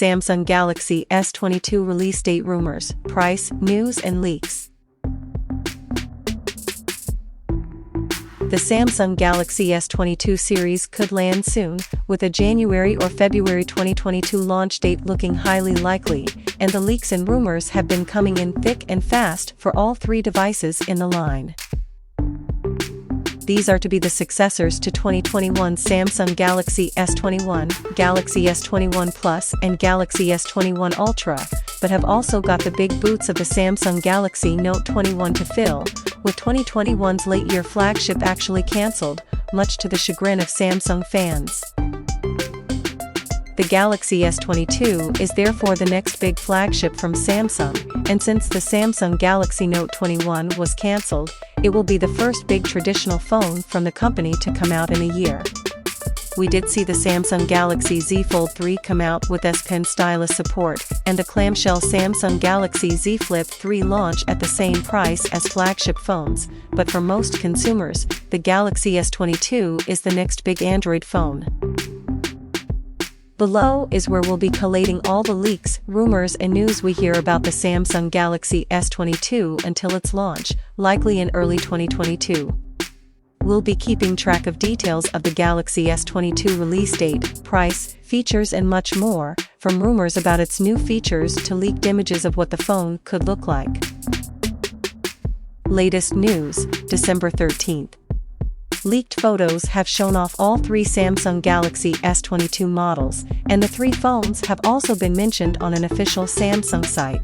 Samsung Galaxy S22 release date rumors, price, news and leaks. The Samsung Galaxy S22 series could land soon, with a January or February 2022 launch date looking highly likely, and the leaks and rumors have been coming in thick and fast for all three devices in the line. These are to be the successors to 2021 Samsung Galaxy S21, Galaxy S21 Plus and Galaxy S21 Ultra, but have also got the big boots of the Samsung Galaxy Note 21 to fill, with 2021's late-year flagship actually cancelled, much to the chagrin of Samsung fans. The Galaxy S22 is therefore the next big flagship from Samsung, and since the Samsung Galaxy Note 21 was cancelled, it will be the first big traditional phone from the company to come out in a year. We did see the Samsung Galaxy Z Fold 3 come out with S Pen stylus support, and the clamshell Samsung Galaxy Z Flip 3 launch at the same price as flagship phones, but for most consumers, the Galaxy S22 is the next big Android phone. Below is where we'll be collating all the leaks, rumors and news we hear about the Samsung Galaxy S22 until its launch, likely in early 2022. We'll be keeping track of details of the Galaxy S22 release date, price, features and much more, from rumors about its new features to leaked images of what the phone could look like. Latest news, December 13th. Leaked photos have shown off all three Samsung Galaxy S22 models, and the three phones have also been mentioned on an official Samsung site.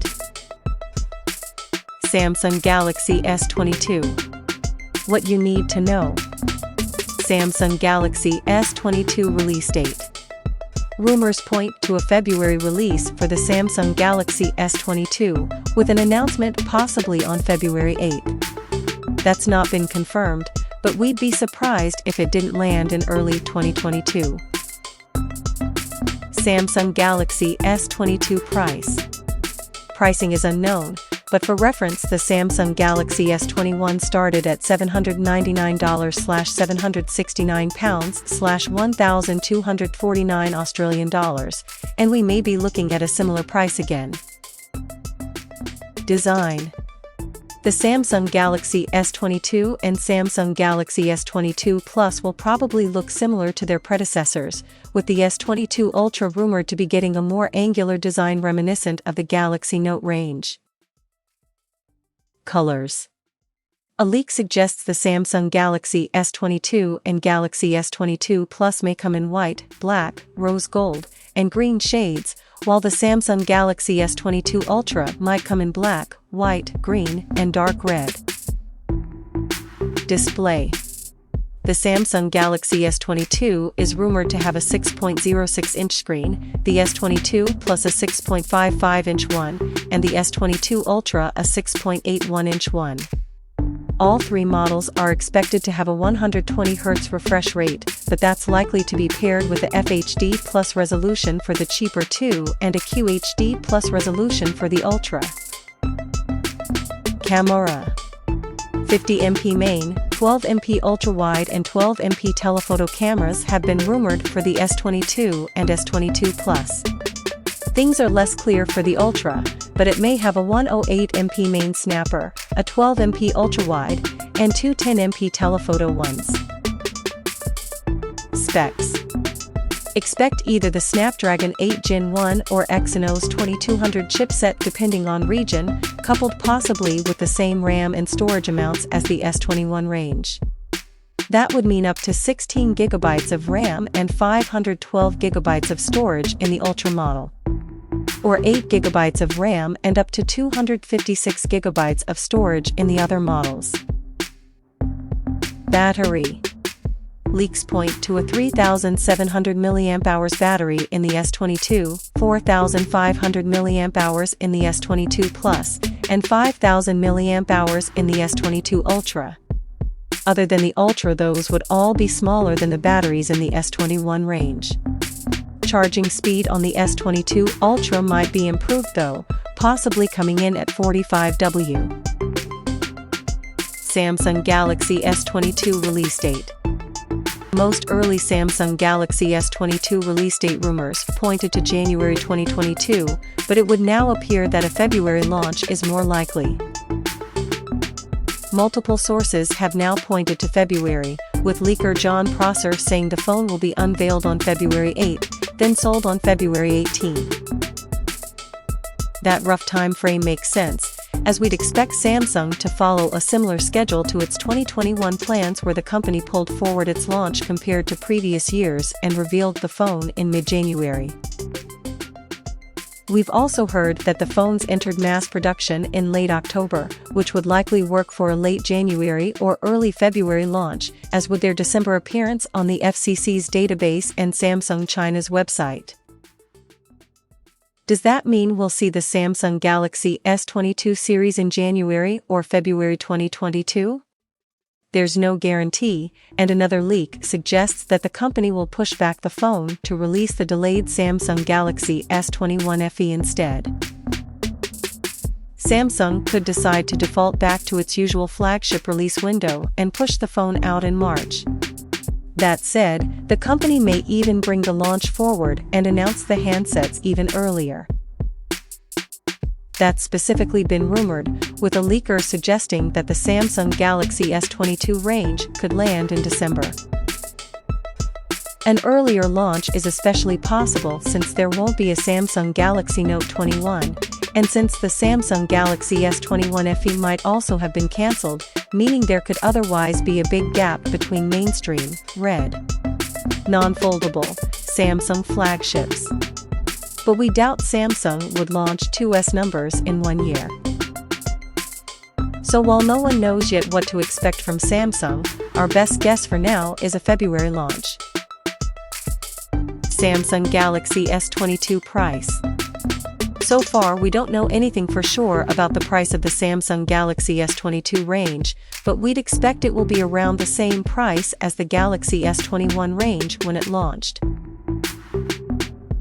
Samsung Galaxy S22. What you need to know. Samsung Galaxy S22 release date. Rumors point to a February release for the Samsung Galaxy S22, with an announcement possibly on February 8th. That's not been confirmed, but we'd be surprised if it didn't land in early 2022. Samsung Galaxy S22 price. Pricing is unknown, but for reference the Samsung Galaxy S21 started at $799/£769/1,249 Australian dollars, and we may be looking at a similar price again. Design. The Samsung Galaxy S22 and Samsung Galaxy S22 Plus will probably look similar to their predecessors, with the S22 Ultra rumored to be getting a more angular design reminiscent of the Galaxy Note range. Colors. A leak suggests the Samsung Galaxy S22 and Galaxy S22 Plus may come in white, black, rose gold, and green shades, while the Samsung Galaxy S22 Ultra might come in black, white, green, and dark red. Display. The Samsung Galaxy S22 is rumored to have a 6.06-inch screen, the S22 Plus a 6.55-inch one, and the S22 Ultra a 6.81-inch one. All three models are expected to have a 120Hz refresh rate, but that's likely to be paired with a FHD Plus resolution for the cheaper 2 and a QHD Plus resolution for the Ultra. Camera. 50MP main, 12MP ultra-wide and 12MP telephoto cameras have been rumored for the S22 and S22 Plus. Things are less clear for the Ultra, but it may have a 108MP main snapper, a 12MP ultra-wide, and two 10MP telephoto ones. Specs. Expect either the Snapdragon 8 Gen 1 or Exynos 2200 chipset depending on region, coupled possibly with the same RAM and storage amounts as the S21 range. That would mean up to 16 GB of RAM and 512 GB of storage in the Ultra model, or 8 GB of RAM and up to 256 GB of storage in the other models. Battery. Leaks point to a 3,700 mAh battery in the S22, 4,500 mAh in the S22 Plus, and 5,000 mAh in the S22 Ultra. Other than the Ultra, those would all be smaller than the batteries in the S21 range. Charging speed on the S22 Ultra might be improved though, possibly coming in at 45W. Samsung Galaxy S22 release date. Most early Samsung Galaxy S22 release date rumors pointed to January 2022, but it would now appear that a February launch is more likely. Multiple sources have now pointed to February, with leaker John Prosser saying the phone will be unveiled on February 8, then sold on February 18. That rough time frame makes sense, as we'd expect Samsung to follow a similar schedule to its 2021 plans, where the company pulled forward its launch compared to previous years and revealed the phone in mid-January. We've also heard that the phones entered mass production in late October, which would likely work for a late January or early February launch, as would their December appearance on the FCC's database and Samsung China's website. Does that mean we'll see the Samsung Galaxy S22 series in January or February 2022? There's no guarantee, and another leak suggests that the company will push back the phone to release the delayed Samsung Galaxy S21 FE instead. Samsung could decide to default back to its usual flagship release window and push the phone out in March. That said, the company may even bring the launch forward and announce the handsets even earlier. That's specifically been rumored, with a leaker suggesting that the Samsung Galaxy S22 range could land in December. An earlier launch is especially possible since there won't be a Samsung Galaxy Note 21, and since the Samsung Galaxy S21 FE might also have been cancelled, meaning there could otherwise be a big gap between mainstream, red, non-foldable Samsung flagships. But we doubt Samsung would launch two S numbers in 1 year. So while no one knows yet what to expect from Samsung, our best guess for now is a February launch. Samsung Galaxy S22 price. So far we don't know anything for sure about the price of the Samsung Galaxy S22 range, but we'd expect it will be around the same price as the Galaxy S21 range when it launched.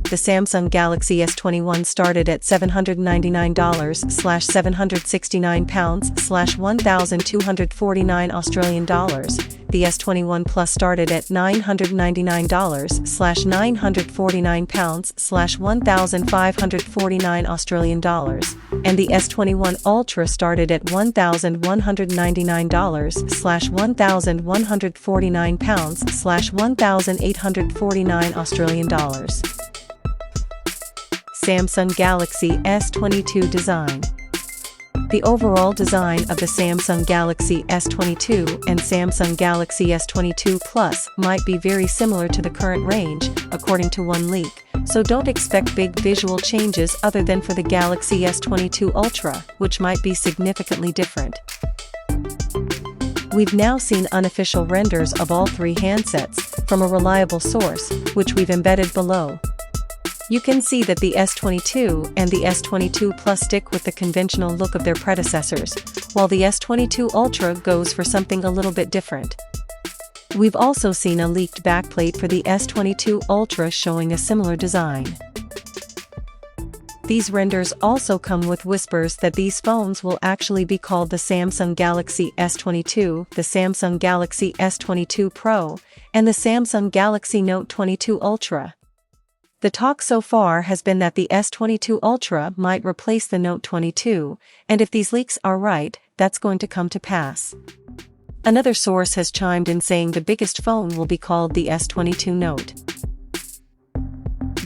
The Samsung Galaxy S21 started at $799/£1,249 Australian dollars. The S21 Plus started at $999/£949 Australian dollars, and the S21 Ultra started at $1,199/£1,149 Australian dollars. Samsung Galaxy S22 design. The overall design of the Samsung Galaxy S22 and Samsung Galaxy S22 Plus might be very similar to the current range, according to one leak, so don't expect big visual changes other than for the Galaxy S22 Ultra, which might be significantly different. We've now seen unofficial renders of all three handsets from a reliable source, which we've embedded below. You can see that the S22 and the S22 Plus stick with the conventional look of their predecessors, while the S22 Ultra goes for something a little bit different. We've also seen a leaked backplate for the S22 Ultra showing a similar design. These renders also come with whispers that these phones will actually be called the Samsung Galaxy S22, the Samsung Galaxy S22 Pro, and the Samsung Galaxy Note 22 Ultra. The talk so far has been that the S22 Ultra might replace the Note 22, and if these leaks are right, that's going to come to pass. Another source has chimed in saying the biggest phone will be called the S22 Note.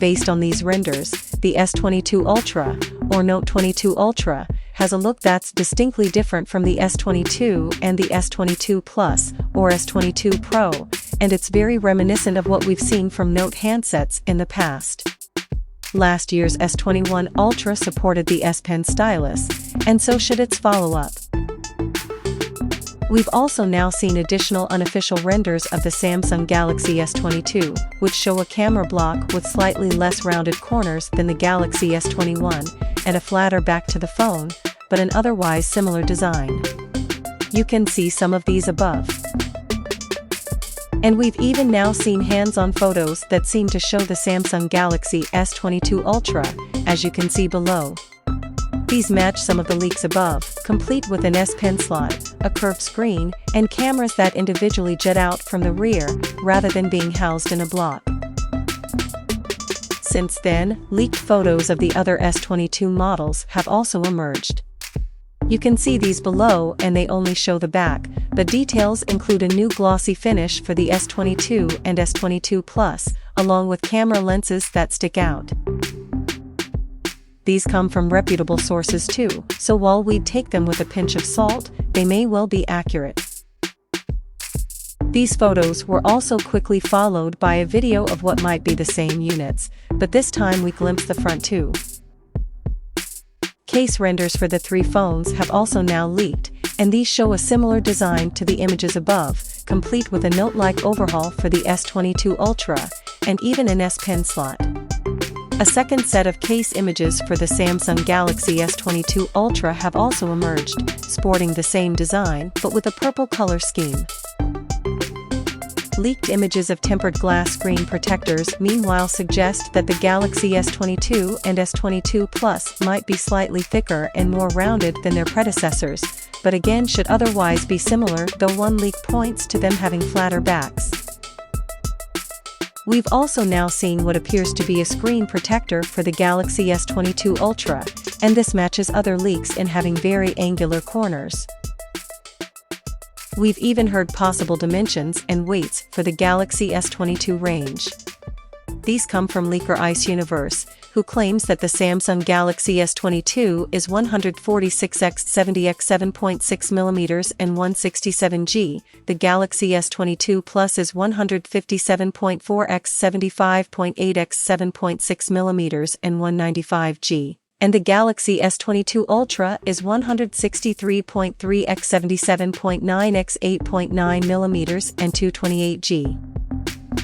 Based on these renders, the S22 Ultra, or Note 22 Ultra, has a look that's distinctly different from the S22 and the S22 Plus, or S22 Pro, and it's very reminiscent of what we've seen from Note handsets in the past. Last year's S21 Ultra supported the S Pen stylus, and so should its follow-up. We've also now seen additional unofficial renders of the Samsung Galaxy S22, which show a camera block with slightly less rounded corners than the Galaxy S21, and a flatter back to the phone, but an otherwise similar design. You can see some of these above. And we've even now seen hands-on photos that seem to show the Samsung Galaxy S22 Ultra, as you can see below. These match some of the leaks above, complete with an S Pen slot, a curved screen, and cameras that individually jet out from the rear, rather than being housed in a block. Since then, leaked photos of the other S22 models have also emerged. You can see these below, and they only show the back, but details include a new glossy finish for the S22 and S22 Plus, along with camera lenses that stick out. These come from reputable sources too, so while we'd take them with a pinch of salt, they may well be accurate. These photos were also quickly followed by a video of what might be the same units, but this time we glimpse the front too. Case renders for the three phones have also now leaked, and these show a similar design to the images above, complete with a note-like overhaul for the S22 Ultra, and even an S Pen slot. A second set of case images for the Samsung Galaxy S22 Ultra have also emerged, sporting the same design but with a purple color scheme. Leaked images of tempered glass screen protectors meanwhile suggest that the Galaxy S22 and S22 Plus might be slightly thicker and more rounded than their predecessors, but again should otherwise be similar, though one leak points to them having flatter backs. We've also now seen what appears to be a screen protector for the Galaxy S22 Ultra, and this matches other leaks in having very angular corners. We've even heard possible dimensions and weights for the Galaxy S22 range. These come from leaker Ice Universe, who claims that the Samsung Galaxy S22 is 146x70x7.6mm and 167G, the Galaxy S22 Plus is 157.4x75.8x7.6mm and 195G. And the Galaxy S22 Ultra is 163.3x77.9x8.9mm and 228G.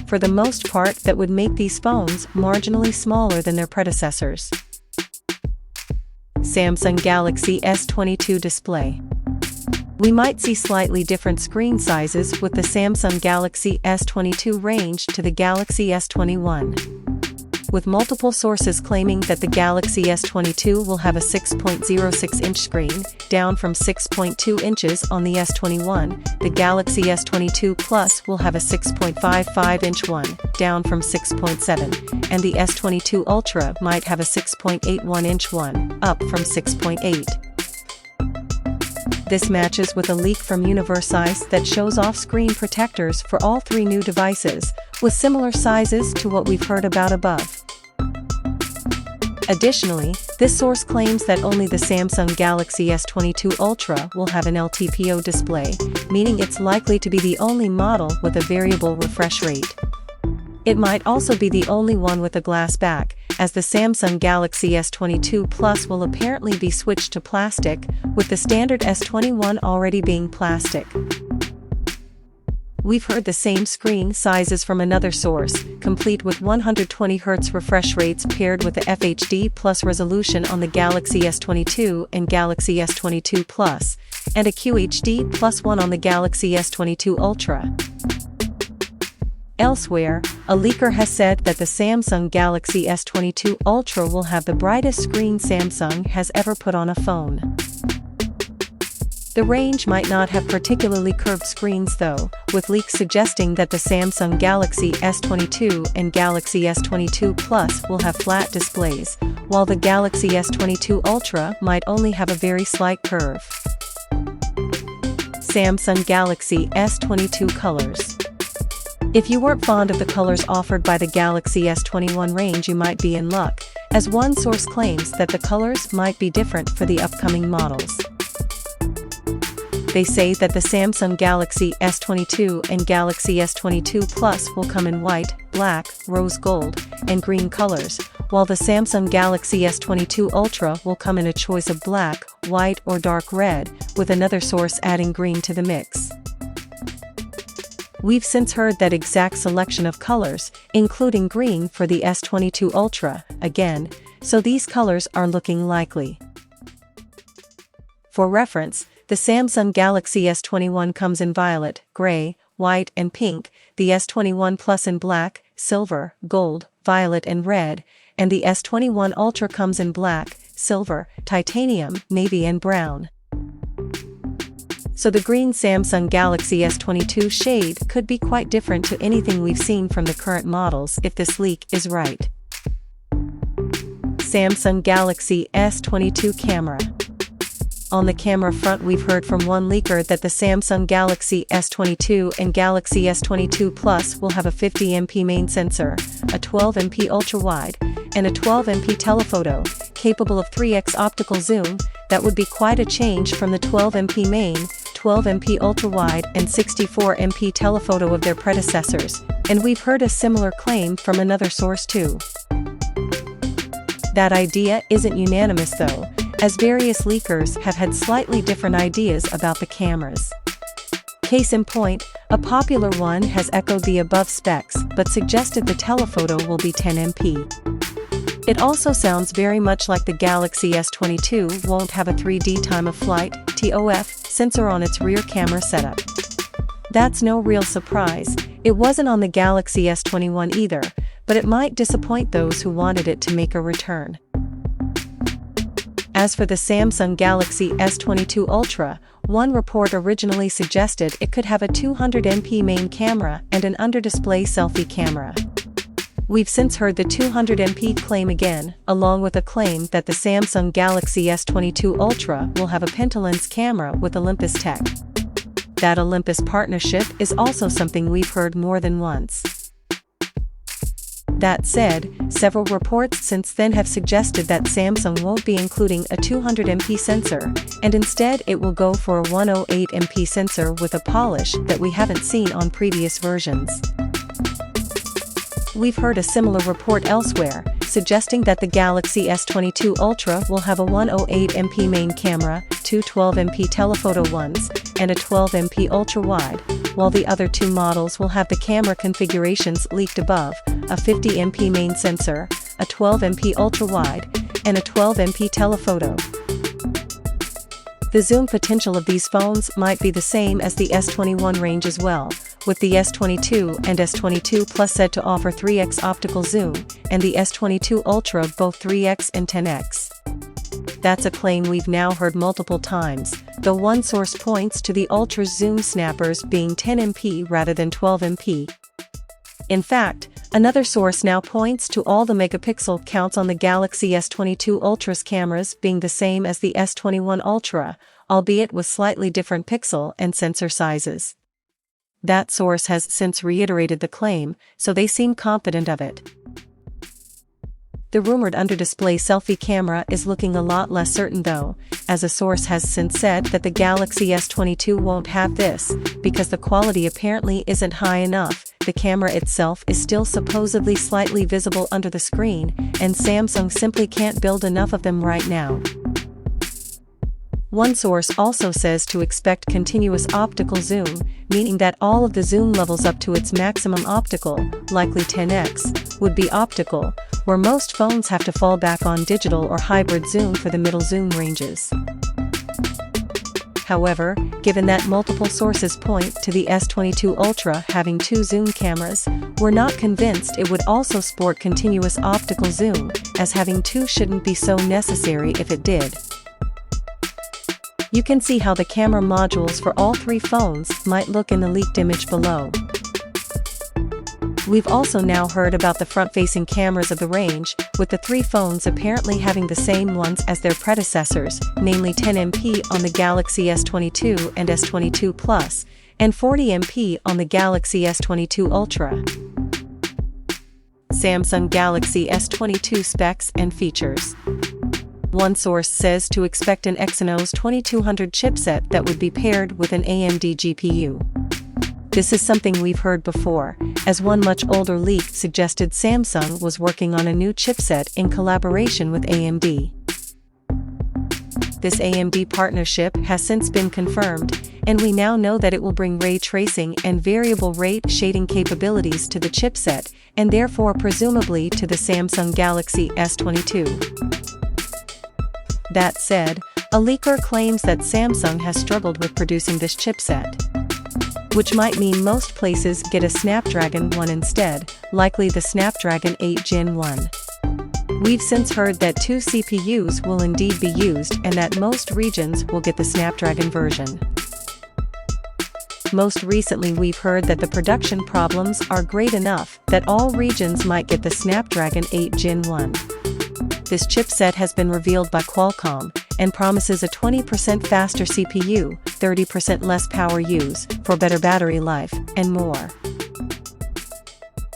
For the most part, that would make these phones marginally smaller than their predecessors. Samsung Galaxy S22 display. We might see slightly different screen sizes with the Samsung Galaxy S22 range to the Galaxy S21. With multiple sources claiming that the Galaxy S22 will have a 6.06-inch screen, down from 6.2 inches on the S21, the Galaxy S22 Plus will have a 6.55-inch one, down from 6.7, and the S22 Ultra might have a 6.81-inch one, up from 6.8. This matches with a leak from Universize that shows off screen protectors for all three new devices, with similar sizes to what we've heard about above. Additionally, this source claims that only the Samsung Galaxy S22 Ultra will have an LTPO display, meaning it's likely to be the only model with a variable refresh rate. It might also be the only one with a glass back, as the Samsung Galaxy S22 Plus will apparently be switched to plastic, with the standard S21 already being plastic. We've heard the same screen sizes from another source, complete with 120Hz refresh rates paired with the FHD Plus resolution on the Galaxy S22 and Galaxy S22 Plus, and a QHD Plus one on the Galaxy S22 Ultra. Elsewhere, a leaker has said that the Samsung Galaxy S22 Ultra will have the brightest screen Samsung has ever put on a phone. The range might not have particularly curved screens though, with leaks suggesting that the Samsung Galaxy S22 and Galaxy S22 Plus will have flat displays, while the Galaxy S22 Ultra might only have a very slight curve. Samsung Galaxy S22 colors. If you weren't fond of the colors offered by the Galaxy S21 range, you might be in luck, as one source claims that the colors might be different for the upcoming models. They say that the Samsung Galaxy S22 and Galaxy S22 Plus will come in white, black, rose gold, and green colors, while the Samsung Galaxy S22 Ultra will come in a choice of black, white, or dark red, with another source adding green to the mix. We've since heard that exact selection of colors, including green for the S22 Ultra, again, so these colors are looking likely. For reference, the Samsung Galaxy S21 comes in violet, gray, white, and pink, the S21 Plus in black, silver, gold, violet, and red, and the S21 Ultra comes in black, silver, titanium, navy and brown. So the green Samsung Galaxy S22 shade could be quite different to anything we've seen from the current models if this leak is right. Samsung Galaxy S22 camera. On the camera front, we've heard from one leaker that the Samsung Galaxy S22 and Galaxy S22 Plus will have a 50MP main sensor, a 12MP ultra-wide, and a 12MP telephoto, capable of 3x optical zoom. That would be quite a change from the 12MP main, 12MP ultra-wide and 64MP telephoto of their predecessors, and we've heard a similar claim from another source too. That idea isn't unanimous though, as various leakers have had slightly different ideas about the cameras. Case in point, a popular one has echoed the above specs but suggested the telephoto will be 10MP. It also sounds very much like the Galaxy S22 won't have a 3D time of flight (TOF) sensor on its rear camera setup. That's no real surprise. It wasn't on the Galaxy S21 either, but it might disappoint those who wanted it to make a return. As for the Samsung Galaxy S22 Ultra, one report originally suggested it could have a 200MP main camera and an under-display selfie camera. We've since heard the 200MP claim again, along with a claim that the Samsung Galaxy S22 Ultra will have a pentalens camera with Olympus tech. That Olympus partnership is also something we've heard more than once. That said, several reports since then have suggested that Samsung won't be including a 200MP sensor, and instead it will go for a 108MP sensor with a polish that we haven't seen on previous versions. We've heard a similar report elsewhere, suggesting that the Galaxy S22 Ultra will have a 108MP main camera, two 12MP telephoto ones, and a 12MP ultra-wide, while the other two models will have the camera configurations leaked above, a 50MP main sensor, a 12MP ultra-wide, and a 12MP telephoto. The zoom potential of these phones might be the same as the S21 range as well, with the S22 and S22 Plus said to offer 3x optical zoom, and the S22 Ultra both 3x and 10x. That's a claim we've now heard multiple times, though one source points to the Ultra's zoom snappers being 10MP rather than 12MP. In fact, another source now points to all the megapixel counts on the Galaxy S22 Ultra's cameras being the same as the S21 Ultra, albeit with slightly different pixel and sensor sizes. That source has since reiterated the claim, so they seem confident of it. The rumored under-display selfie camera is looking a lot less certain though, as a source has since said that the Galaxy S22 won't have this, because the quality apparently isn't high enough. The camera itself is still supposedly slightly visible under the screen, and Samsung simply can't build enough of them right now. One source also says to expect continuous optical zoom, meaning that all of the zoom levels up to its maximum optical, likely 10x, would be optical, where most phones have to fall back on digital or hybrid zoom for the middle zoom ranges. However, given that multiple sources point to the S22 Ultra having two zoom cameras, we're not convinced it would also sport continuous optical zoom, as having two shouldn't be so necessary if it did. You can see how the camera modules for all three phones might look in the leaked image below. We've also now heard about the front-facing cameras of the range, with the three phones apparently having the same ones as their predecessors, namely 10MP on the Galaxy S22 and S22 Plus, and 40MP on the Galaxy S22 Ultra. Samsung Galaxy S22 specs and features. One source says to expect an Exynos 2200 chipset that would be paired with an AMD GPU. This is something we've heard before, as one much older leak suggested Samsung was working on a new chipset in collaboration with AMD. This AMD partnership has since been confirmed, and we now know that it will bring ray tracing and variable rate shading capabilities to the chipset, and therefore presumably to the Samsung Galaxy S22. That said, a leaker claims that Samsung has struggled with producing this chipset, which might mean most places get a Snapdragon 1 instead, likely the Snapdragon 8 Gen 1. We've since heard that 2 CPUs will indeed be used and that most regions will get the Snapdragon version. Most recently we've heard that the production problems are great enough that all regions might get the Snapdragon 8 Gen 1. This chipset has been revealed by Qualcomm and promises a 20% faster CPU, 30% less power use, for better battery life, and more.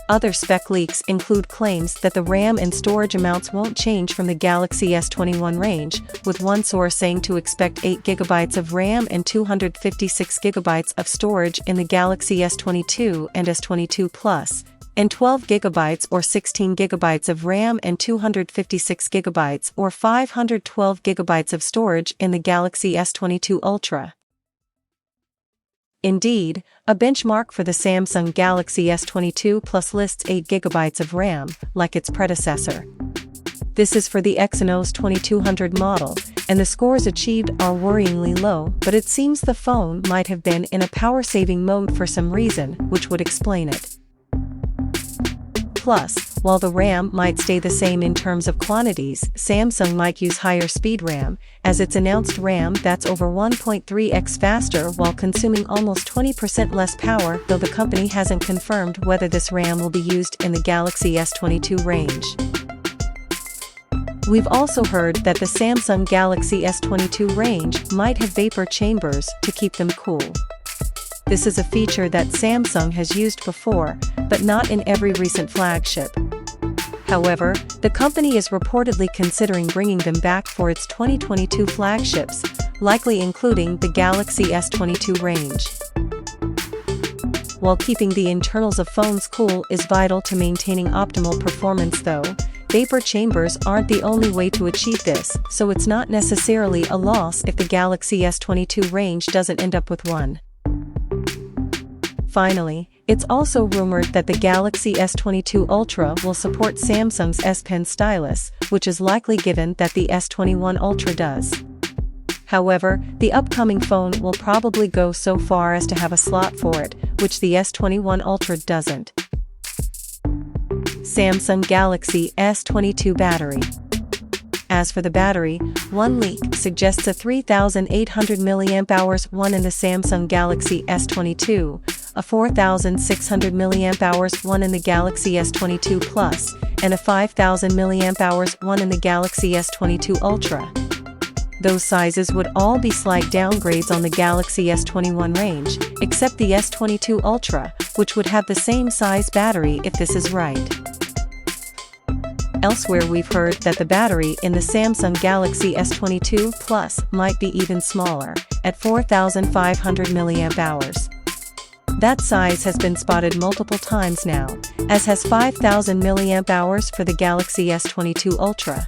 Other spec leaks include claims that the RAM and storage amounts won't change from the Galaxy S21 range, with one source saying to expect 8GB of RAM and 256GB of storage in the Galaxy S22 and S22 Plus, and 12GB or 16GB of RAM and 256GB or 512GB of storage in the Galaxy S22 Ultra. Indeed, a benchmark for the Samsung Galaxy S22 Plus lists 8GB of RAM, like its predecessor. This is for the Exynos 2200 model, and the scores achieved are worryingly low, but it seems the phone might have been in a power-saving mode for some reason, which would explain it. Plus, while the RAM might stay the same in terms of quantities, Samsung might use higher speed RAM, as its announced RAM that's over 1.3x faster while consuming almost 20% less power, though the company hasn't confirmed whether this RAM will be used in the Galaxy S22 range. We've also heard that the Samsung Galaxy S22 range might have vapor chambers to keep them cool. This is a feature that Samsung has used before, but not in every recent flagship. However, the company is reportedly considering bringing them back for its 2022 flagships, likely including the Galaxy S22 range. While keeping the internals of phones cool is vital to maintaining optimal performance though, vapor chambers aren't the only way to achieve this, so it's not necessarily a loss if the Galaxy S22 range doesn't end up with one. Finally, it's also rumored that the Galaxy S22 Ultra will support Samsung's S Pen stylus, which is likely given that the S21 Ultra does. However, the upcoming phone will probably go so far as to have a slot for it, which the S21 Ultra doesn't. Samsung Galaxy S22 battery. As for the battery, one leak suggests a 3,800 mAh one in the Samsung Galaxy S22, a 4,600 mAh one in the Galaxy S22 Plus, and a 5,000 mAh one in the Galaxy S22 Ultra. Those sizes would all be slight downgrades on the Galaxy S21 range, except the S22 Ultra, which would have the same size battery if this is right. Elsewhere we've heard that the battery in the Samsung Galaxy S22 Plus might be even smaller, at 4,500 mAh. That size has been spotted multiple times now, as has 5,000 mAh for the Galaxy S22 Ultra.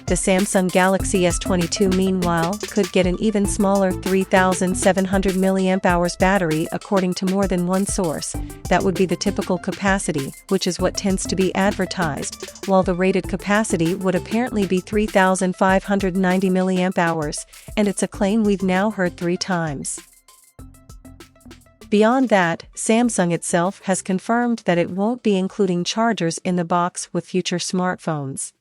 The Samsung Galaxy S22 meanwhile could get an even smaller 3,700 mAh battery according to more than one source. That would be the typical capacity, which is what tends to be advertised, while the rated capacity would apparently be 3,590 mAh, and it's a claim we've now heard 3 times. Beyond that, Samsung itself has confirmed that it won't be including chargers in the box with future smartphones.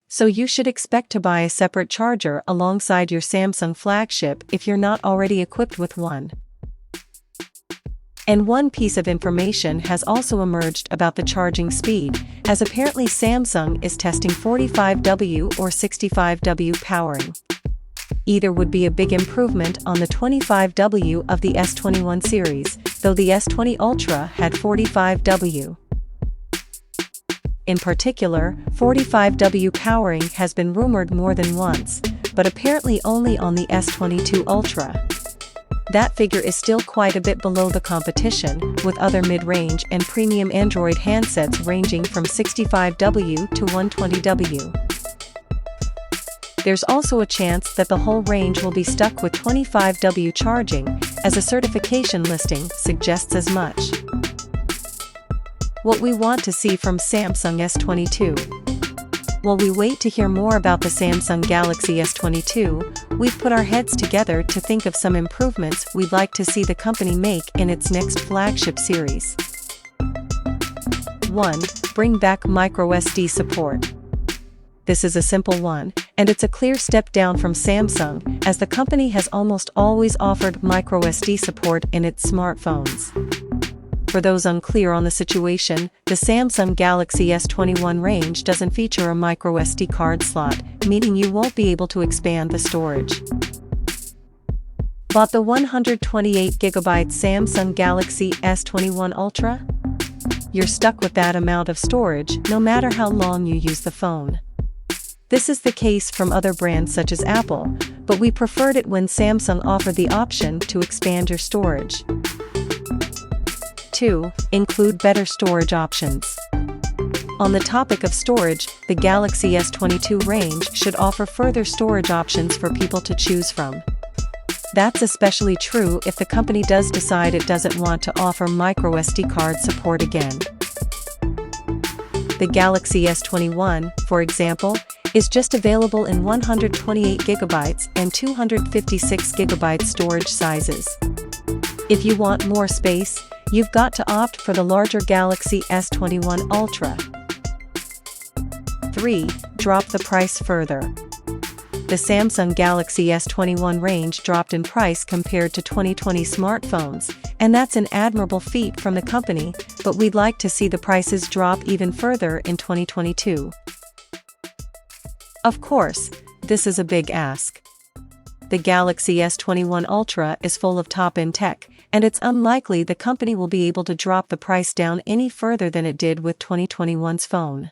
So you should expect to buy a separate charger alongside your Samsung flagship if you're not already equipped with one. And one piece of information has also emerged about the charging speed, as apparently Samsung is testing 45W or 65W powering. Either would be a big improvement on the 25W of the S21 series, though the S20 Ultra had 45W. In particular, 45W powering has been rumored more than once, but apparently only on the S22 Ultra. That figure is still quite a bit below the competition, with other mid-range and premium Android handsets ranging from 65W to 120W. There's also a chance that the whole range will be stuck with 25W charging, as a certification listing suggests as much. What we want to see from Samsung S22. While we wait to hear more about the Samsung Galaxy S22, we've put our heads together to think of some improvements we'd like to see the company make in its next flagship series. 1. bring back microSD support. This is a simple one, and it's a clear step down from Samsung, as the company has almost always offered microSD support in its smartphones. For those unclear on the situation, the Samsung Galaxy S21 range doesn't feature a microSD card slot, meaning you won't be able to expand the storage. Bought the 128GB Samsung Galaxy S21 Ultra? You're stuck with that amount of storage, no matter how long you use the phone. This is the case from other brands such as Apple, but we preferred it when Samsung offered the option to expand your storage. 2. Include better storage options. On the topic of storage, the Galaxy S22 range should offer further storage options for people to choose from. That's especially true if the company does decide it doesn't want to offer microSD card support again. The Galaxy S21, for example, is just available in 128GB and 256GB storage sizes. If you want more space, you've got to opt for the larger Galaxy S21 Ultra. 3. Drop the price further. The Samsung Galaxy S21 range dropped in price compared to 2020 smartphones, and that's an admirable feat from the company, but we'd like to see the prices drop even further in 2022. Of course, this is a big ask. The Galaxy S21 Ultra is full of top-end tech, and it's unlikely the company will be able to drop the price down any further than it did with 2021's phone.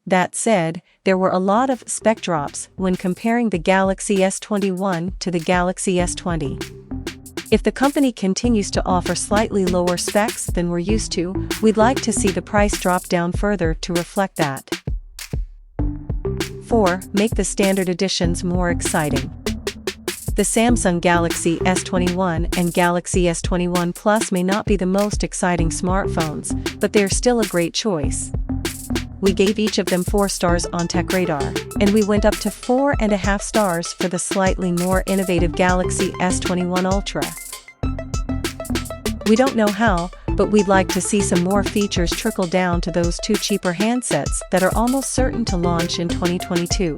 That said, there were a lot of spec drops when comparing the Galaxy S21 to the Galaxy S20. If the company continues to offer slightly lower specs than we're used to, we'd like to see the price drop down further to reflect that. 4. Make the standard editions more exciting. The Samsung Galaxy S21 and Galaxy S21 Plus may not be the most exciting smartphones, but they're still a great choice. We gave each of them 4 stars on TechRadar, and we went up to 4.5 stars for the slightly more innovative Galaxy S21 Ultra. We don't know how, but we'd like to see some more features trickle down to those 2 cheaper handsets that are almost certain to launch in 2022.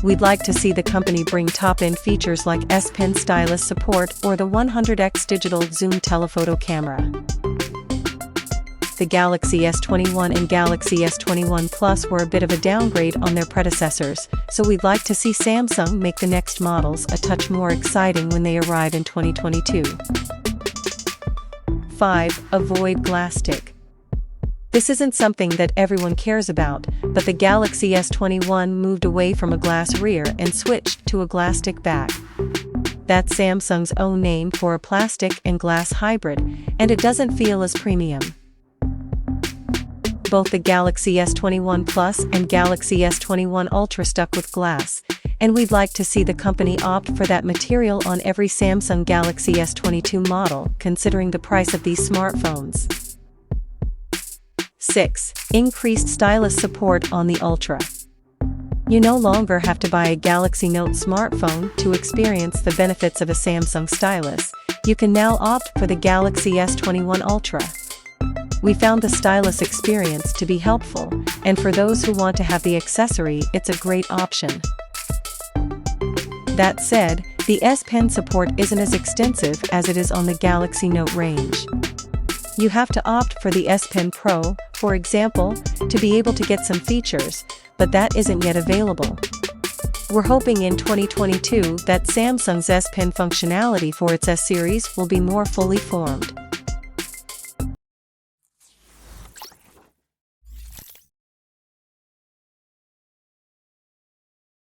We'd like to see the company bring top-end features like S Pen stylus support or the 100x digital zoom telephoto camera. The Galaxy S21 and Galaxy S21 Plus were a bit of a downgrade on their predecessors, so we'd like to see Samsung make the next models a touch more exciting when they arrive in 2022. 5. Avoid glass tick. This isn't something that everyone cares about, but the Galaxy S21 moved away from a glass rear and switched to a glass tick back. That's Samsung's own name for a plastic and glass hybrid, and it doesn't feel as premium. Both the Galaxy S21 Plus and Galaxy S21 Ultra stuck with glass, and we'd like to see the company opt for that material on every Samsung Galaxy S22 model, considering the price of these smartphones. 6. Increased stylus support on the Ultra. You no longer have to buy a Galaxy Note smartphone to experience the benefits of a Samsung stylus. You can now opt for the Galaxy S21 Ultra. We found the stylus experience to be helpful, and for those who want to have the accessory, it's a great option. That said, the S Pen support isn't as extensive as it is on the Galaxy Note range. You have to opt for the S Pen Pro, for example, to be able to get some features, but that isn't yet available. We're hoping in 2022 that Samsung's S Pen functionality for its S series will be more fully formed.